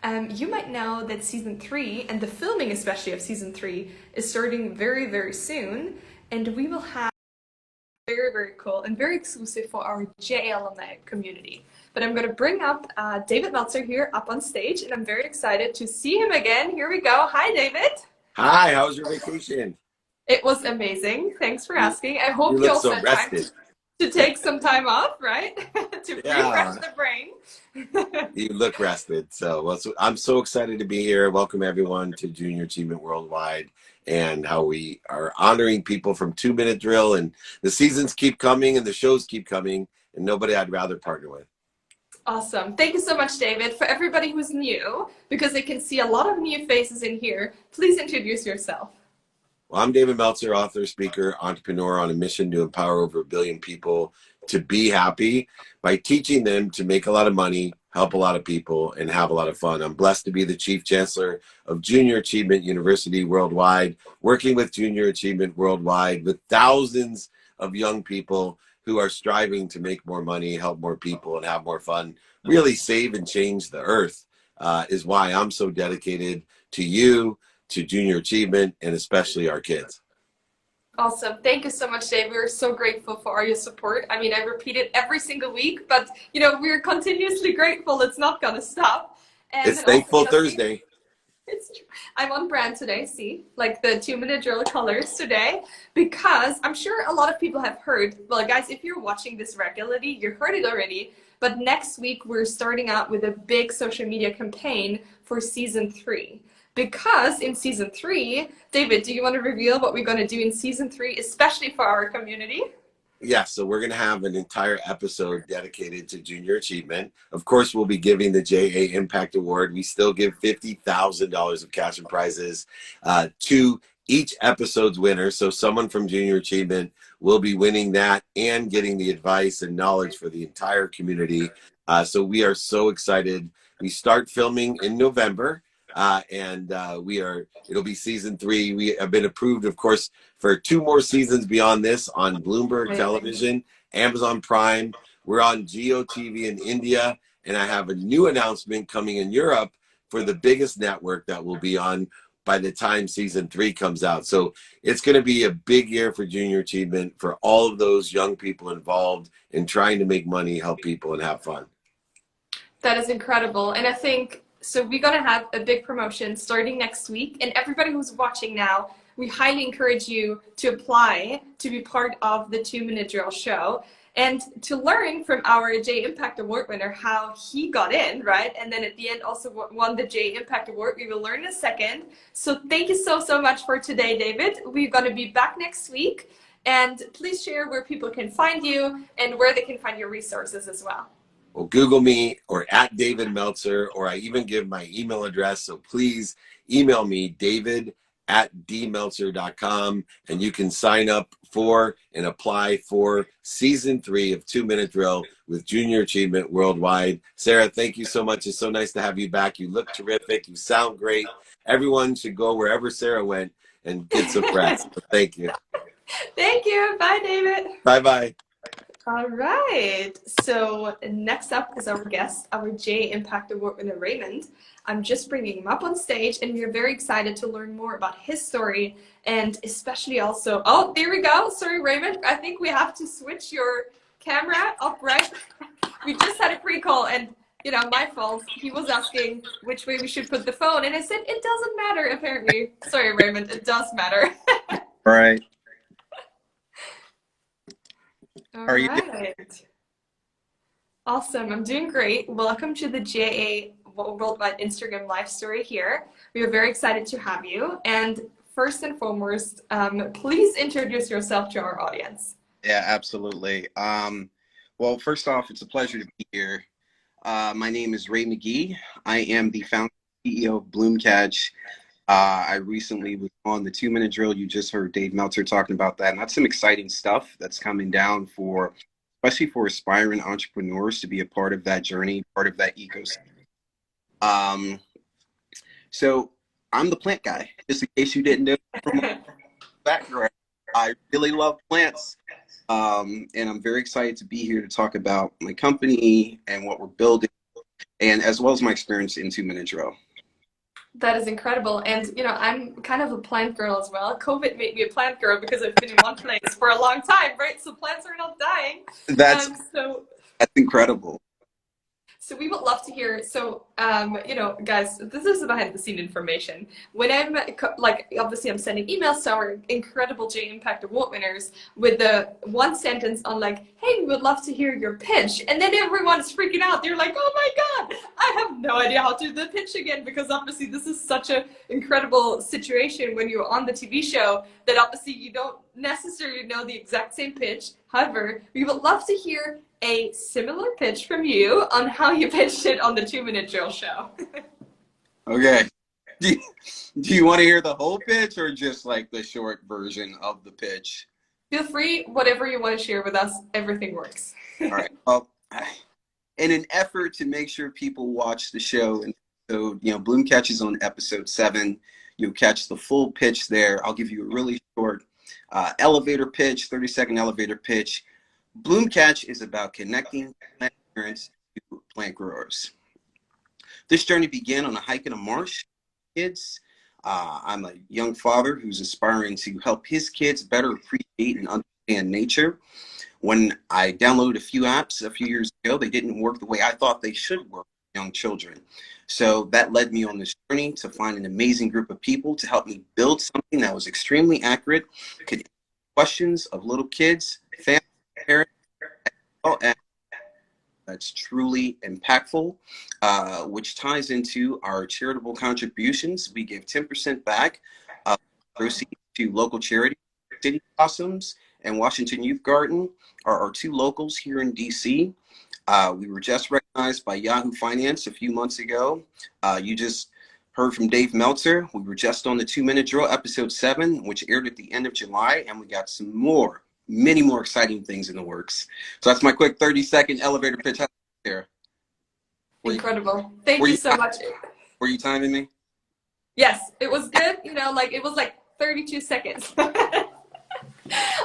You might know that season 3, and the filming especially of season 3, is starting very, very soon. And we will have very, very cool and very exclusive for our J alumni community. But I'm going to bring up David Meltzer here up on stage, and I'm very excited to see him again. Here we go. Hi, David. Hi, how was your vacation? It was amazing. Thanks for asking. I You hope you look also so had time rested. to take some time off, right? To refresh Yeah, the brain. you look rested. I'm so excited to be here. Welcome everyone to Junior Achievement Worldwide and how we are honoring people from 2 Minute Drill, and the seasons keep coming and the shows keep coming, and nobody I'd rather partner with. Awesome. Thank you so much, David. For everybody who's new, because I can see a lot of new faces in here, please introduce yourself. Well, I'm David Meltzer, author, speaker, entrepreneur on a mission to empower over 1 billion people to be happy by teaching them to make a lot of money, help a lot of people, and have a lot of fun. I'm blessed to be the Chief Chancellor of Junior Achievement University Worldwide, working with Junior Achievement Worldwide with thousands of young people who are striving to make more money, help more people, and have more fun. Really save and change the earth is why I'm so dedicated to you, to Junior Achievement, and especially our kids. Awesome. Thank you so much, Dave. We're so grateful for all your support. I mean, I repeat it every single week, but, we're continuously grateful. It's not going to stop. And It's then also, Thankful Thursday. it's true. I'm on brand today, see, like the 2 Minute Drill colors today, because I'm sure a lot of people have heard, well, guys, if you're watching this regularly, you heard it already, but next week we're starting out with a big social media campaign for season 3. Because in season 3, David, do you want to reveal what we're going to do in season 3, especially for our community? Yeah, so we're going to have an entire episode dedicated to Junior Achievement. Of course, we'll be giving the JA Impact Award. We still give $50,000 of cash and prizes to each episode's winner. So someone from Junior Achievement will be winning that and getting the advice and knowledge for the entire community. So we are so excited. We start filming in November. It'll be season 3. We have been approved, of course, for 2 more seasons beyond this on Bloomberg Television, Amazon Prime. We're on GeoTV in India, and I have a new announcement coming in Europe for the biggest network that will be on by the time season 3 comes out. So it's going to be a big year for Junior Achievement for all of those young people involved in trying to make money, help people, and have fun. That is incredible. And I think, so we're going to have a big promotion starting next week. And everybody who's watching now, we highly encourage you to apply to be part of the 2 Minute Drill show and to learn from our J Impact Award winner how he got in, right? And then at the end also won the J Impact Award. We will learn in a second. So thank you so, so much for today, David. We're going to be back next week. And please share where people can find you and where they can find your resources as well. Well, Google me or at David Meltzer, or I even give my email address. So please email me, david@dmeltzer.com, and you can sign up for and apply for season 3 of 2 Minute Drill with Junior Achievement Worldwide. Sarah, thank you so much. It's so nice to have you back. You look terrific. You sound great. Everyone should go wherever Sarah went and get some rest. Thank you. Thank you. Bye, David. Bye-bye. All right. So next up is our guest, our J Impact Award winner, Raymond. I'm just bringing him up on stage, and we are very excited to learn more about his story, and especially also, oh, there we go. Sorry, Raymond. I think we have to switch your camera up, right? We just had a pre-call, and my fault. He was asking which way we should put the phone, and I said, it doesn't matter, apparently. Sorry, Raymond. It does matter. All right. All Are you right. Awesome. I'm doing great. Welcome to the JA Worldwide Instagram live story here. We are very excited to have you. And first and foremost, please introduce yourself to our audience. Yeah, absolutely. Well, first off, it's a pleasure to be here. My name is Ray McGee. I am the founder and CEO of Bloomcatch. I recently was on the 2 Minute Drill. You just heard Dave Meltzer talking about that. And that's some exciting stuff that's coming down especially for aspiring entrepreneurs to be a part of that journey, part of that ecosystem. So I'm the plant guy, just in case you didn't know from my background. I really love plants. And I'm very excited to be here to talk about my company and what we're building. and as well as my experience in 2-minute drill. That is incredible. And, you know, I'm kind of a plant girl as well. COVID made me a plant girl because I've been in one place for a long time, right? So plants are not dying. That's So incredible. So we would love to hear. So, you know, guys, this is behind the scene information. When I'm like, obviously, I'm sending emails to our incredible J Impact Award winners with the one sentence on like, "Hey, we would love to hear your pitch," and then everyone's freaking out. They're like, "Oh my God, I have no idea how to do the pitch again," because obviously this is such an incredible situation when you're on the TV show that obviously you don't necessarily know the exact same pitch. However, we would love to hear a similar pitch from you on how you pitched it on the 2-minute drill show. Okay. Do you want to hear the whole pitch or just like the short version of the pitch? Feel free, whatever you want to share with us, everything works. All right. Well, in an effort to make sure people watch the show, and so, you know, Bloom catches on episode 7, you'll catch the full pitch there. I'll give you a really short elevator pitch, 30-second elevator pitch. Bloom Catch is about connecting plant parents to plant growers. This journey began on a hike in a marsh. Kids, I'm a young father who's aspiring to help his kids better appreciate and understand nature. When I downloaded a few apps a few years ago, they didn't work the way I thought they should work for young children. So that led me on this journey to find an amazing group of people to help me build something that was extremely accurate, could answer questions of little kids, families, parents, and that's truly impactful, which ties into our charitable contributions. We give 10% back proceeds to local charities. City Blossoms and Washington Youth Garden are our 2 locals here in DC. We were just recognized by Yahoo Finance a few months ago. You just heard from Dave Meltzer. We were just on the 2-minute drill, episode 7, which aired at the end of July, and we got some more, many more exciting things in the works. So that's my quick 30-second elevator pitch there. Incredible. Thank you so much. Were you timing me? Yes, it was good. You know, like it was like 32 seconds.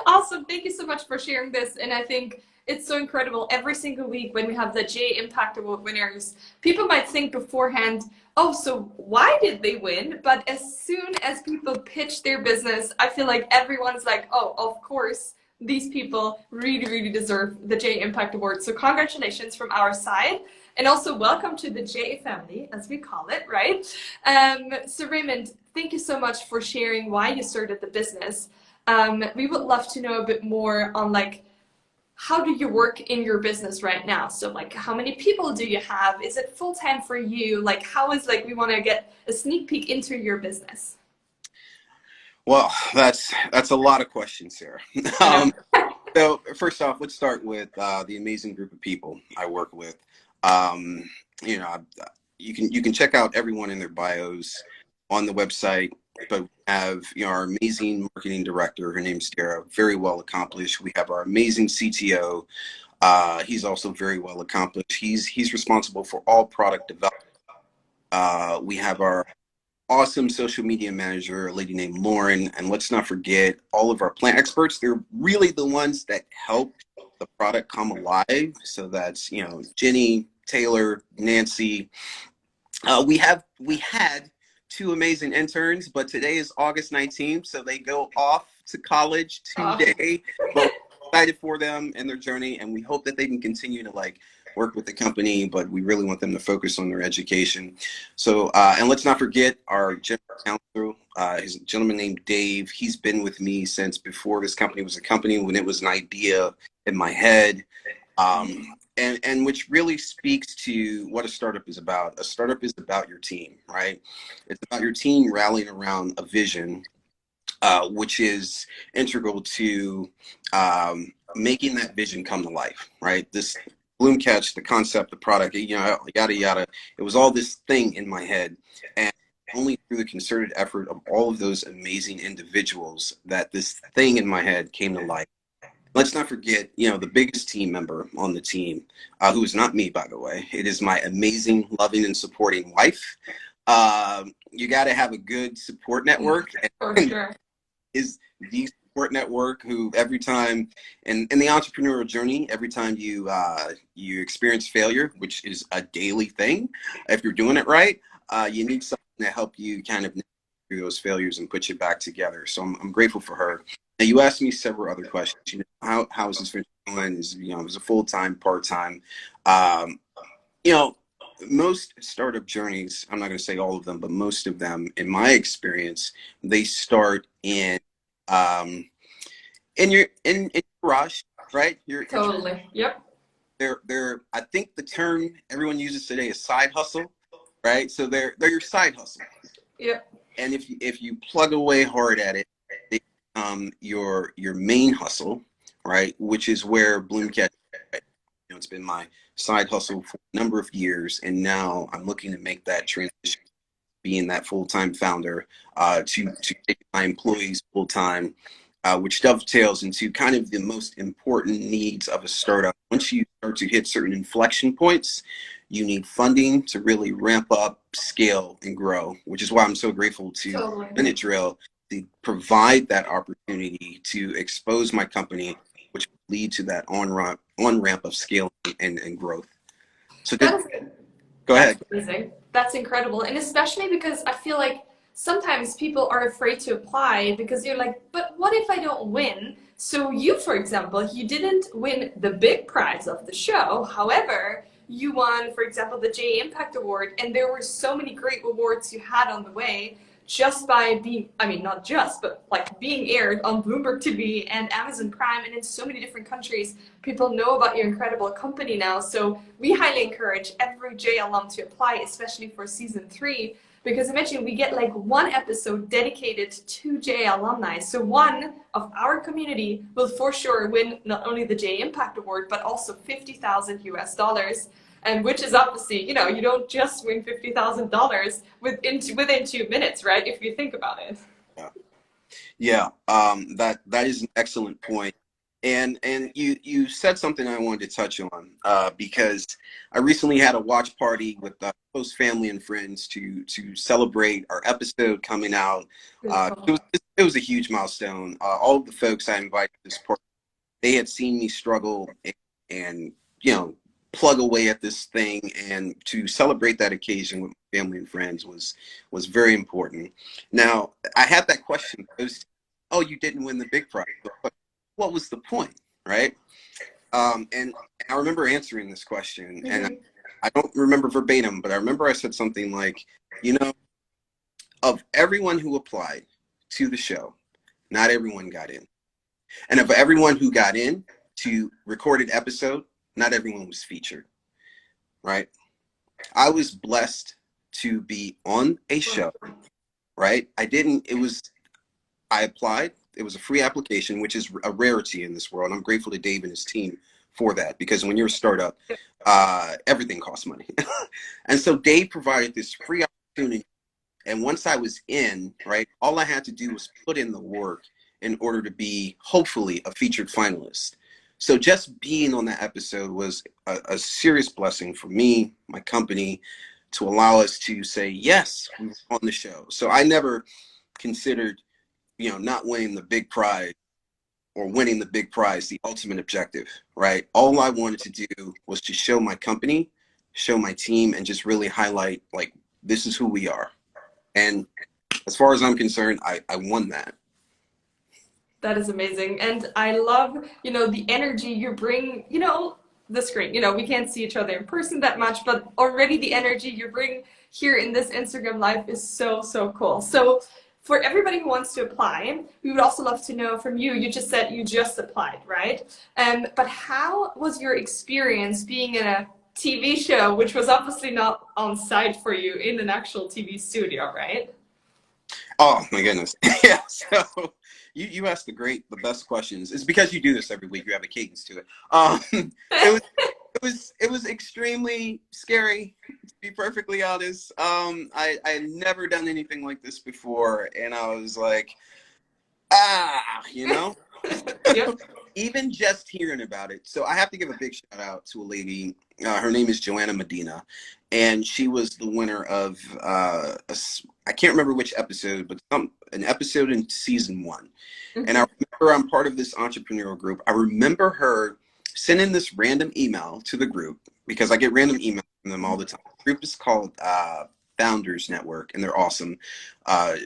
Awesome. Thank you so much for sharing this. And I think it's so incredible. Every single week when we have the J Impact Award winners, people might think beforehand, oh, so why did they win? But as soon as people pitch their business, I feel like everyone's like, oh, of course, these people really, really deserve the J Impact Award. So congratulations from our side. And also welcome to the J family, as we call it, right? So Raymond, thank you so much for sharing why you started the business. We would love to know a bit more on like, how do you work in your business right now? So like, how many people do you have? Is it full-time for you? Like, how is like, we want to get a sneak peek into your business. Well, that's a lot of questions, Sarah. So first off, let's start with the amazing group of people I work with. You know, you can check out everyone in their bios on the website, but we have, you know, our amazing marketing director. Her name's Sarah, very well accomplished. We have our amazing CTO. He's also very well accomplished. He's responsible for all product development. We have our awesome social media manager, a lady named Lauren, and let's not forget all of our plant experts. They're really the ones that help the product come alive. So that's, you know, Jenny, Taylor, Nancy. We had 2 amazing interns, but today is August 19th, so they go off to college today. But we're excited for them and their journey, and we hope that they can continue to like work with the company, but we really want them to focus on their education. So, and let's not forget our general counsel, is a gentleman named Dave. He's been with me since before this company was a company, when it was an idea in my head. And which really speaks to what a startup is about. A startup is about your team, right? It's about your team rallying around a vision, which is integral to making that vision come to life, right? This Bloom Catch, the concept, the product, you know, yada, yada. It was all this thing in my head. And only through the concerted effort of all of those amazing individuals that this thing in my head came to life. Let's not forget, you know, the biggest team member on the team, who is not me, by the way. It is my amazing, loving, and supporting wife. You got to have a good support network. For sure. Is the support network who every time in the entrepreneurial journey, every time you experience failure, which is a daily thing, if you're doing it right, you need someone to help you kind of through those failures and put you back together. So I'm grateful for her. Now, you asked me several other questions. You know, how is this venture going? Is, you know, is it full-time, part-time? You know, most startup journeys, I'm not going to say all of them, but most of them, in my experience, they start in your rush, right? Totally. Yep. They're I think the term everyone uses today is side hustle, right? So they're your side hustle. Yep. And if you plug away hard at it, they become your main hustle, right? Which is where Bloomcat, you know, it's been my side hustle for a number of years, and now I'm looking to make that transition, being that full-time founder, to take my employees full-time, which dovetails into kind of the most important needs of a startup. Once you start to hit certain inflection points, you need funding to really ramp up, scale, and grow, which is why I'm so grateful to Totally. Minute Drill to provide that opportunity to expose my company, which will lead to that on-ramp of scaling and growth. So That is, go ahead. that's amazing. That's incredible. And especially because I feel like sometimes people are afraid to apply because you're like, but what if I don't win? So you, for example, you didn't win the big prize of the show. However, you won, for example, the J Impact Award, and there were so many great awards you had on the way just by being, I mean, not just, but like being aired on Bloomberg TV and Amazon Prime and in so many different countries. People know about your incredible company now. So we highly encourage every J alum to apply, especially for season 3, because imagine we get like one episode dedicated to J alumni. So one of our community will for sure win not only the J Impact Award, but also $50,000, and which is obviously, you know, you don't just win $50,000 within 2 minutes, right? If you think about it. Yeah, that is an excellent point. And you said something I wanted to touch on, because I recently had a watch party with close family and friends to celebrate our episode coming out. It was a huge milestone. All of the folks I invited to this party, they had seen me struggle and you know, plug away at this thing, and to celebrate that occasion with my family and friends was very important. Now, I had that question posed, oh, you didn't win the big prize. What was the point, right? And I remember answering this question, and I don't remember verbatim, but I remember I said something like, you know, of everyone who applied to the show, not everyone got in. And of everyone who got in to recorded episode, not everyone was featured, right? I was blessed to be on a show, right? I applied. It was a free application, which is a rarity in this world. I'm grateful to Dave and his team for that, because when you're a startup, everything costs money. And so Dave provided this free opportunity. And once I was in, right, all I had to do was put in the work in order to be, hopefully, a featured finalist. So just being on that episode was a serious blessing for me, my company, to allow us to say, yes, we were on the show. So I never considered, you know, not winning the big prize or winning the big prize the ultimate objective, right? All I wanted to do was to show my company, show my team, and just really highlight, like, this is who we are. And as far as I'm concerned, I won that. That is amazing. And I love, you know, the energy you bring, you know, the screen. You know, we can't see each other in person that much, but already the energy you bring here in this Instagram live is so, so cool. So for everybody who wants to apply, we would also love to know from you. You just said you just applied, right? But how was your experience being in a TV show, which was obviously not on site for you in an actual TV studio, right? Oh my goodness. Yeah. So you asked the best questions. It's because you do this every week. You have a cadence to it. It was extremely scary, to be perfectly honest. I had never done anything like this before, and I was like, you know. Yep. Even just hearing about it. So I have to give a big shout out to a lady. Her name is Joanna Medina, and she was the winner of, I I can't remember which episode, but an episode in season 1. Mm-hmm. And I remember I'm part of this entrepreneurial group. I remember her sending this random email to the group, because I get random emails from them all the time. The group is called Founders Network, and they're awesome.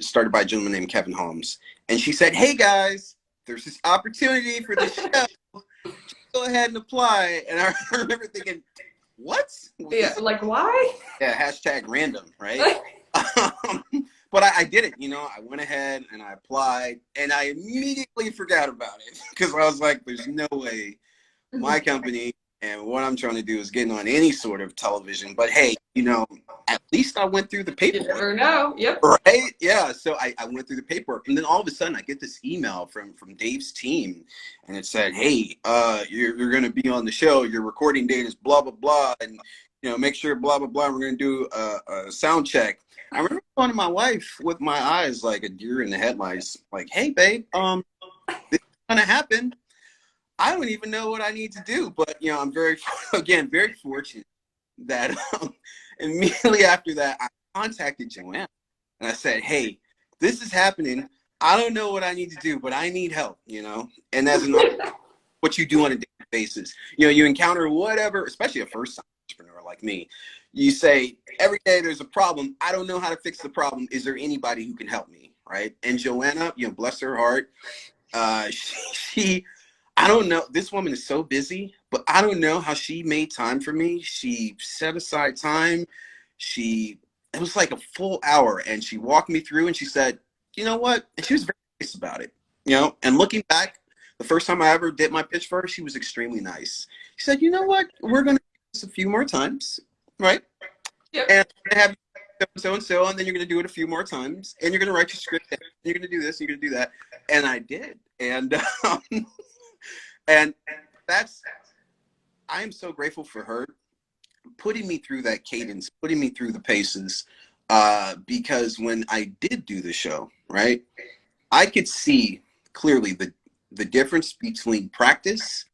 Started by a gentleman named Kevin Holmes. And she said, "Hey guys, there's this opportunity for this show. Just go ahead and apply." And I remember thinking, what? Yeah, like why? Yeah, hashtag random, right? But I did it, I went ahead and I applied, and I immediately forgot about it, because I was like, there's no way my company and what I'm trying to do is getting on any sort of television. But hey, at least I went through the paperwork. You never know. Yep. Right? Yeah. So I went through the paperwork, and then all of a sudden I get this email from Dave's team, and it said, "Hey, you're going to be on the show. Your recording date is blah blah blah, and make sure blah blah blah. We're going to do a sound check." I remember going to my wife with my eyes like a deer in the headlights, like, "Hey, babe, this is going to happen. I don't even know what I need to do." But I'm very fortunate that immediately after that, I contacted Joanne and I said, "Hey, this is happening. I don't know what I need to do, but I need help." And as what you do on a daily basis, you encounter whatever, especially a first-time entrepreneur like me. You say, every day there's a problem. I don't know how to fix the problem. Is there anybody who can help me? Right? And Joanna, bless her heart, she I don't know. This woman is so busy, but I don't know how she made time for me. She set aside time. It was like a full hour, and she walked me through, and she said, "You know what?" And she was very nice about it. And looking back, the first time I ever did my pitch for her, she was extremely nice. She said, "You know what? We're going to do this a few more times, right? Yep. And I'm going to have so and so, and then you're going to do it a few more times, and you're going to write your script, and you're going to do this, and you're going to do that." And I did. And I am so grateful for her putting me through that cadence, putting me through the paces, because when I did do the show, right, I could see clearly the difference between practice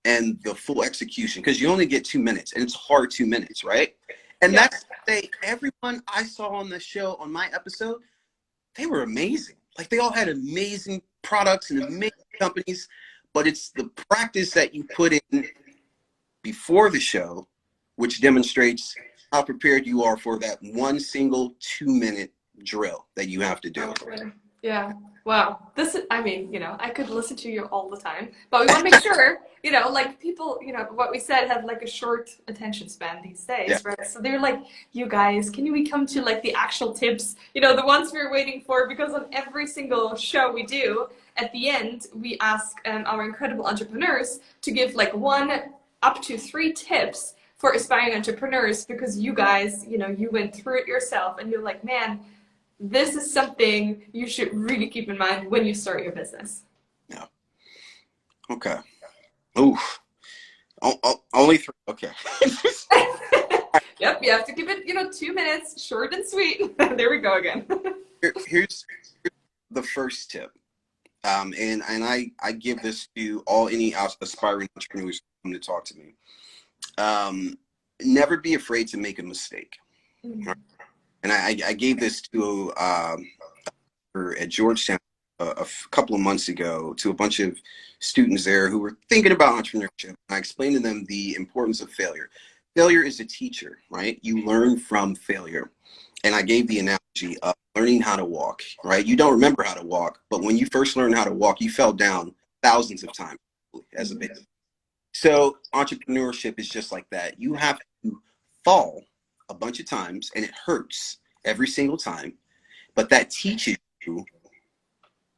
and the full execution, because you only get 2 minutes, and it's hard 2 minutes, right? And that's everyone I saw on the show, on my episode, they were amazing. Like, they all had amazing products and amazing companies. But it's the practice that you put in before the show, which demonstrates how prepared you are for that one single 2-minute drill that you have to do. Yeah. Wow. I could listen to you all the time, but we want to make sure, like people, what we said have like a short attention span these days, right? So they're like, "You guys, can we come to like the actual tips, the ones we're waiting for?" Because on every single show we do, at the end, we ask our incredible entrepreneurs to give like 1 up to 3 tips for aspiring entrepreneurs, because you guys, you went through it yourself, and you're like, "Man, this is something you should really keep in mind when you start your business." Yeah. Okay. Oof. Only 3. Okay. Yep, you have to keep it, 2 minutes, short and sweet. There we go again. Here's the first tip. And I give this to any aspiring entrepreneurs who come to talk to me. Never be afraid to make a mistake. Mm-hmm. And I gave this to at Georgetown a couple of months ago to a bunch of students there who were thinking about entrepreneurship. I explained to them the importance of failure. Failure is a teacher, right? You learn from failure. And I gave the analogy of learning how to walk, right? You don't remember how to walk, but when you first learned how to walk, you fell down thousands of times as a baby. So entrepreneurship is just like that. You have to fall a bunch of times, and it hurts every single time, but that teaches you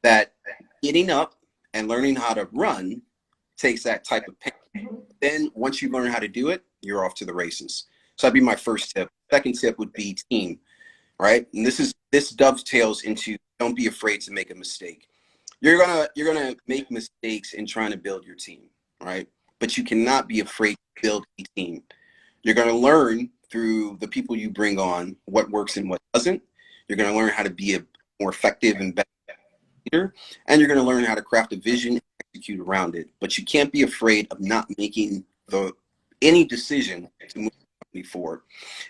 that getting up and learning how to run takes that type of pain. Then once you learn how to do it, you're off to the races. So that'd be my first tip. Second tip would be team, right? And this dovetails into don't be afraid to make a mistake. You're gonna make mistakes in trying to build your team, right? But you cannot be afraid to build a team. You're gonna learn through the people you bring on what works and what doesn't. You're gonna learn how to be a more effective and better leader, and you're gonna learn how to craft a vision and execute around it. But you can't be afraid of not making any decision to move the company forward.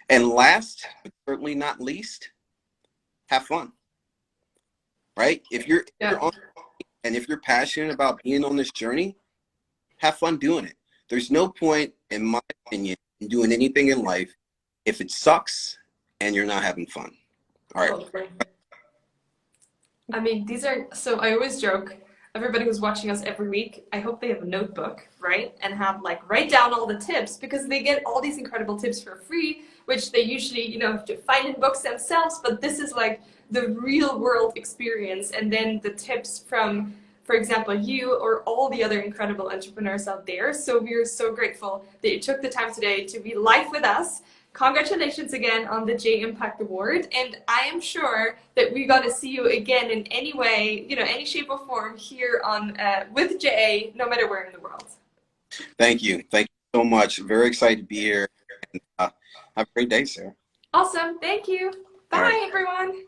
And last, but certainly not least, have fun, right? If you're, Yeah. if you're on, and if you're passionate about being on this journey, have fun doing it. There's no point, in my opinion, in doing anything in life if it sucks and you're not having fun. All right. Totally. I mean, these are, so I always joke, everybody who's watching us every week, I hope they have a notebook, right? And have like, write down all the tips, because they get all these incredible tips for free, which they usually, you know, have to find in books themselves, but this is like the real world experience. And then the tips from, for example, you or all the other incredible entrepreneurs out there. So we are so grateful that you took the time today to be live with us. Congratulations again on the J Impact Award, and I am sure that we're gonna see you again in any way, you know, any shape or form here on with JA, no matter where in the world. Thank you so much. Very excited to be here. And, have a great day, Sarah. Awesome, thank you. Bye, everyone.